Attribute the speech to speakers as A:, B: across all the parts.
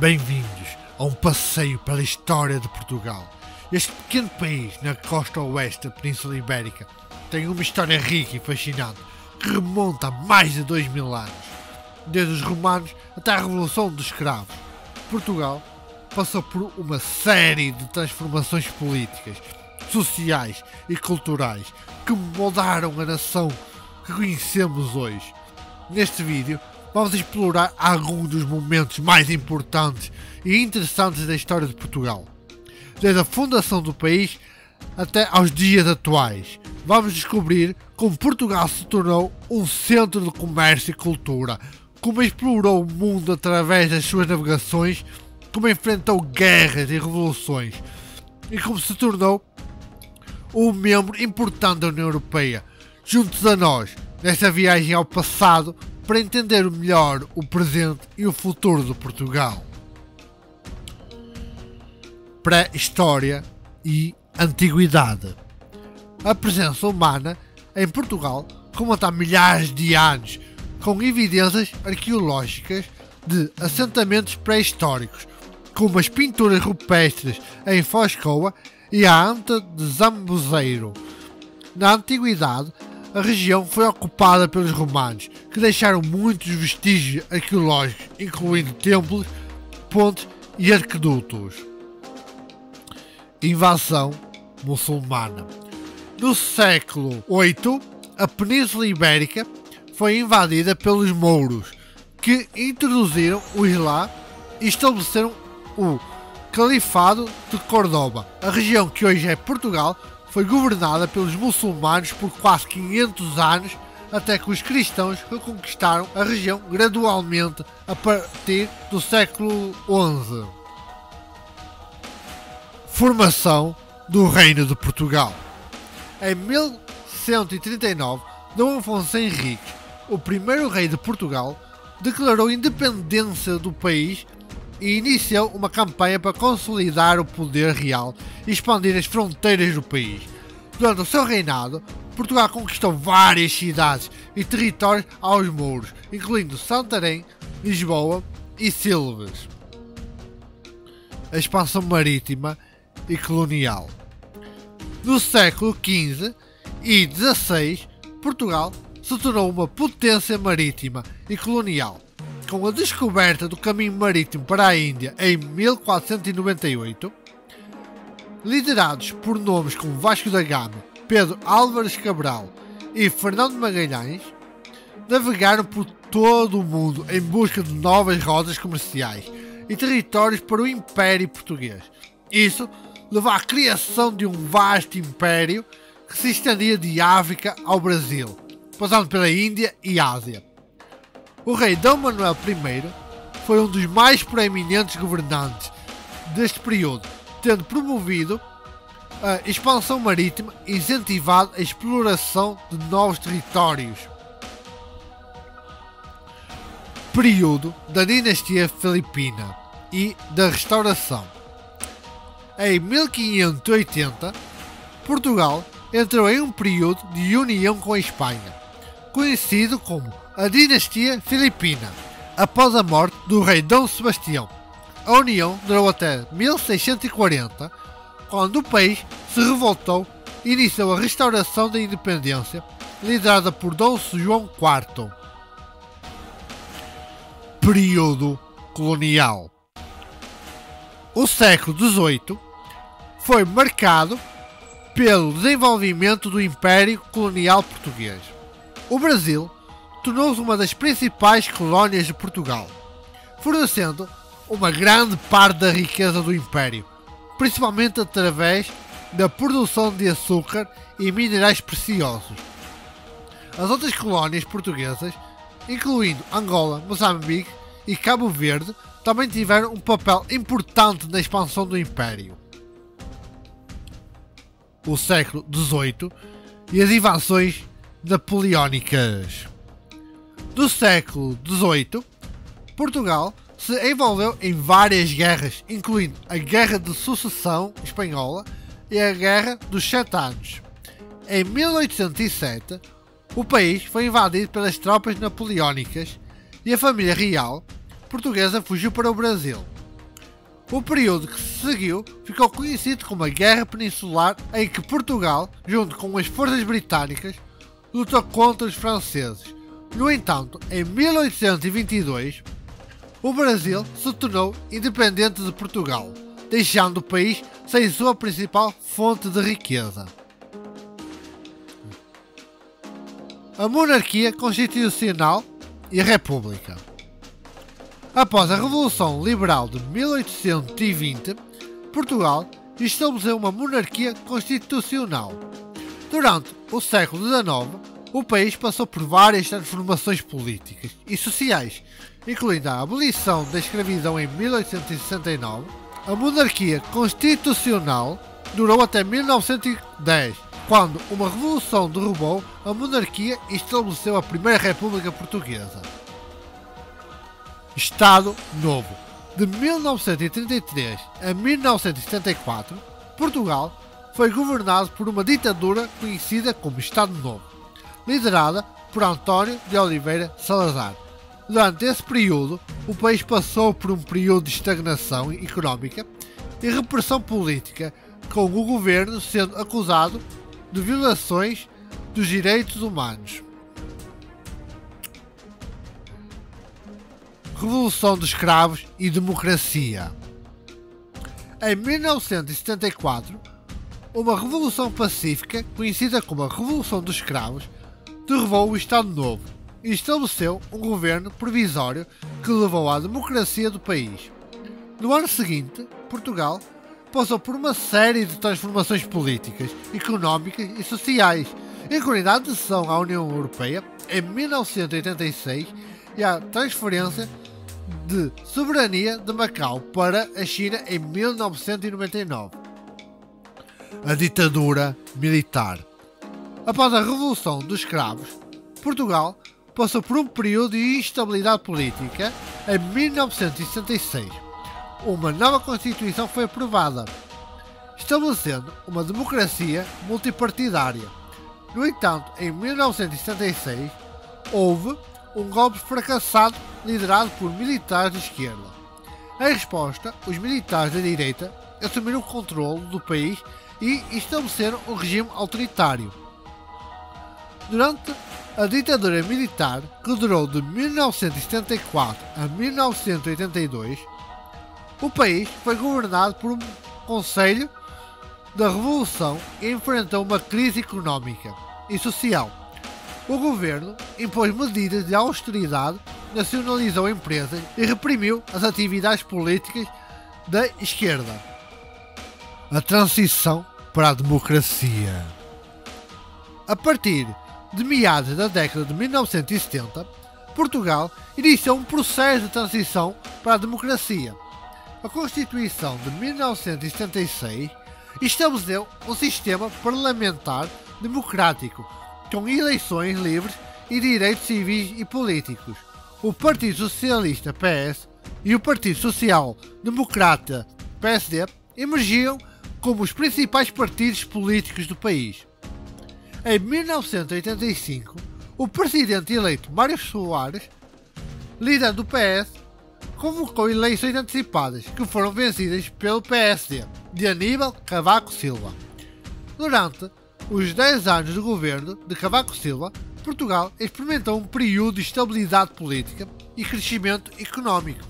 A: Bem-vindos a um passeio pela história de Portugal. Este pequeno país na costa oeste da Península Ibérica tem uma história rica e fascinante que remonta a mais de 2000 anos. Desde os romanos até a Revolução dos Escravos, Portugal passou por uma série de transformações políticas, sociais e culturais que moldaram a nação que conhecemos hoje. Neste vídeo vamos explorar alguns dos momentos mais importantes e interessantes da história de Portugal, desde a fundação do país até aos dias atuais. Vamos descobrir como Portugal se tornou um centro de comércio e cultura, como explorou o mundo através das suas navegações, como enfrentou guerras e revoluções e como se tornou um membro importante da União Europeia. Juntos a nós, nesta viagem ao passado, para entender melhor o presente e o futuro de Portugal. Pré-história e antiguidade. A presença humana em Portugal remonta a milhares de anos, com evidências arqueológicas de assentamentos pré-históricos, como as pinturas rupestres em Foscoa e a Anta de Zambuzeiro. Na antiguidade, a região foi ocupada pelos romanos, que deixaram muitos vestígios arqueológicos, incluindo templos, pontes e aquedutos. Invasão muçulmana. No século VIII, a Península Ibérica foi invadida pelos mouros, que introduziram o Islã e estabeleceram o Califado de Córdoba. A região que hoje é Portugal foi governada pelos muçulmanos por quase 500 anos, até que os cristãos reconquistaram a região gradualmente a partir do século XI. Formação do Reino de Portugal. Em 1139, Dom Afonso Henriques, o primeiro rei de Portugal, declarou a independência do país e iniciou uma campanha para consolidar o poder real e expandir as fronteiras do país. Durante o seu reinado, Portugal conquistou várias cidades e territórios aos mouros, incluindo Santarém, Lisboa e Silves. A expansão marítima e colonial. No século XV e XVI, Portugal se tornou uma potência marítima e colonial. Com a descoberta do caminho marítimo para a Índia em 1498, liderados por nomes como Vasco da Gama, Pedro Álvares Cabral e Fernando Magalhães, navegaram por todo o mundo em busca de novas rotas comerciais e territórios para o Império Português. Isso levou à criação de um vasto império que se estendia de África ao Brasil, passando pela Índia e Ásia. O rei Dom Manuel I foi um dos mais proeminentes governantes deste período, tendo promovido a expansão marítima e incentivado a exploração de novos territórios. Período da dinastia filipina e da restauração. Em 1580, Portugal entrou em um período de união com a Espanha, conhecido como a dinastia filipina. Após a morte do rei Dom Sebastião, a união durou até 1640, quando o país se revoltou e iniciou a restauração da independência, liderada por Dom João IV. Período colonial. O século XVIII foi marcado pelo desenvolvimento do Império Colonial Português. O Brasil tornou-se uma das principais colónias de Portugal, fornecendo uma grande parte da riqueza do Império, principalmente através da produção de açúcar e minerais preciosos. As outras colónias portuguesas, incluindo Angola, Moçambique e Cabo Verde, também tiveram um papel importante na expansão do Império. O século XVIII e as invasões napoleónicas. Do século XVIII, Portugal se envolveu em várias guerras, incluindo a Guerra de Sucessão Espanhola e a Guerra dos Sete Anos. Em 1807, o país foi invadido pelas tropas napoleónicas e a família real portuguesa fugiu para o Brasil. O período que se seguiu ficou conhecido como a Guerra Peninsular, em que Portugal, junto com as forças britânicas, lutou contra os franceses. No entanto, em 1822, o Brasil se tornou independente de Portugal, deixando o país sem sua principal fonte de riqueza. A monarquia constitucional e a república. Após a Revolução Liberal de 1820, Portugal estabeleceu uma monarquia constitucional. Durante o século XIX, o país passou por várias transformações políticas e sociais, incluindo a abolição da escravidão em 1869. A monarquia constitucional durou até 1910, quando uma revolução derrubou a monarquia e estabeleceu a Primeira República Portuguesa. Estado Novo. De 1933 a 1974, Portugal foi governado por uma ditadura conhecida como Estado Novo, liderada por António de Oliveira Salazar. Durante esse período, o país passou por um período de estagnação económica e repressão política, com o governo sendo acusado de violações dos direitos humanos. Revolução dos Escravos e Democracia. Em 1974, uma revolução pacífica, conhecida como a Revolução dos Escravos, derrubou o Estado Novo e estabeleceu um governo provisório que levou à democracia do país. No ano seguinte, Portugal passou por uma série de transformações políticas, económicas e sociais, incluindo a adesão à União Europeia em 1986 e a transferência de soberania de Macau para a China em 1999. A ditadura militar. Após a Revolução dos Escravos, Portugal passou por um período de instabilidade política. Em 1966, uma nova Constituição foi aprovada, estabelecendo uma democracia multipartidária. No entanto, em 1976, houve um golpe fracassado liderado por militares de esquerda. Em resposta, os militares da direita assumiram o controle do país e estabeleceram um regime autoritário. Durante a ditadura militar, que durou de 1974 a 1982, o país foi governado por um Conselho da Revolução e enfrentou uma crise económica e social. O governo impôs medidas de austeridade, nacionalizou empresas e reprimiu as atividades políticas da esquerda. A transição para a democracia. A partir de meados da década de 1970, Portugal iniciou um processo de transição para a democracia. A Constituição de 1976 estabeleceu um sistema parlamentar democrático, com eleições livres e direitos civis e políticos. O Partido Socialista PS e o Partido Social Democrata PSD emergiam como os principais partidos políticos do país. Em 1985, o presidente eleito Mário Soares, líder do PS, convocou eleições antecipadas que foram vencidas pelo PSD de Aníbal Cavaco Silva. Durante os 10 anos de governo de Cavaco Silva, Portugal experimentou um período de estabilidade política e crescimento económico.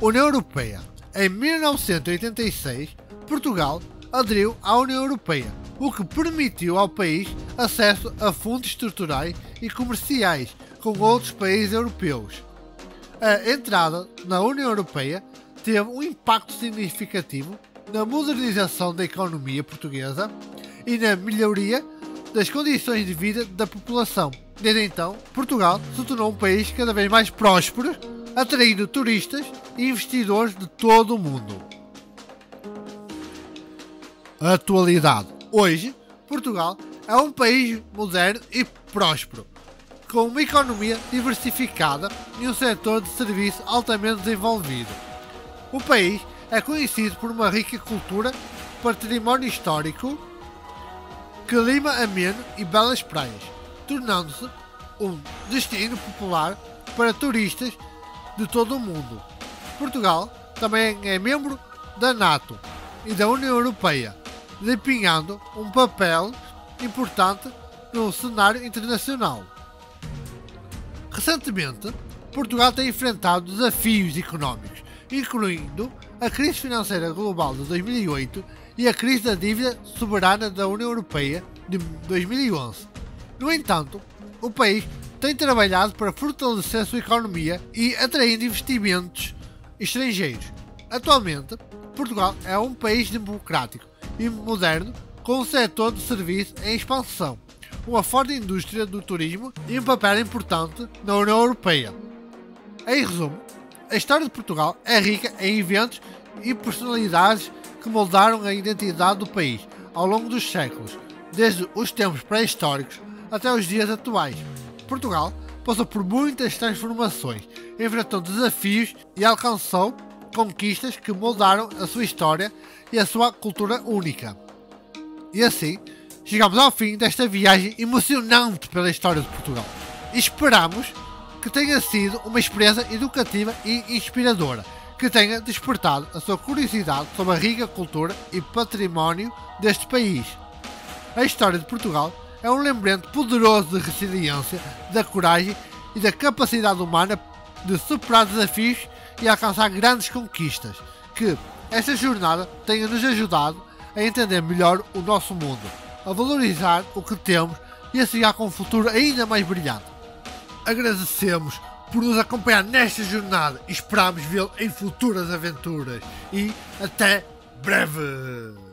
A: União Europeia. Em 1986, Portugal aderiu à União Europeia, o que permitiu ao país acesso a fundos estruturais e comerciais com outros países europeus. A entrada na União Europeia teve um impacto significativo na modernização da economia portuguesa e na melhoria das condições de vida da população. Desde então, Portugal se tornou um país cada vez mais próspero, atraindo turistas e investidores de todo o mundo. A atualidade. Hoje, Portugal é um país moderno e próspero, com uma economia diversificada e um setor de serviço altamente desenvolvido. O país é conhecido por uma rica cultura, património histórico, clima ameno e belas praias, tornando-se um destino popular para turistas de todo o mundo. Portugal também é membro da NATO e da União Europeia, desempenhando um papel importante no cenário internacional. Recentemente, Portugal tem enfrentado desafios económicos, incluindo a crise financeira global de 2008 e a crise da dívida soberana da União Europeia de 2011. No entanto, o país tem trabalhado para fortalecer a sua economia e atraindo investimentos estrangeiros. Atualmente, Portugal é um país democrático e moderno com um setor de serviços em expansão, uma forte indústria do turismo e um papel importante na União Europeia. Em resumo, a história de Portugal é rica em eventos e personalidades que moldaram a identidade do país ao longo dos séculos, desde os tempos pré-históricos até os dias atuais. Portugal passou por muitas transformações, enfrentou desafios e alcançou conquistas que moldaram a sua história e a sua cultura única. E assim, chegamos ao fim desta viagem emocionante pela história de Portugal. E esperamos que tenha sido uma experiência educativa e inspiradora, que tenha despertado a sua curiosidade sobre a rica cultura e património deste país. A história de Portugal é um lembrete poderoso de resiliência, da coragem e da capacidade humana de superar desafios e alcançar grandes conquistas. Que esta jornada tenha nos ajudado a entender melhor o nosso mundo, a valorizar o que temos e a sonhar com um futuro ainda mais brilhante. Agradecemos por nos acompanhar nesta jornada e esperamos vê-lo em futuras aventuras. E até breve!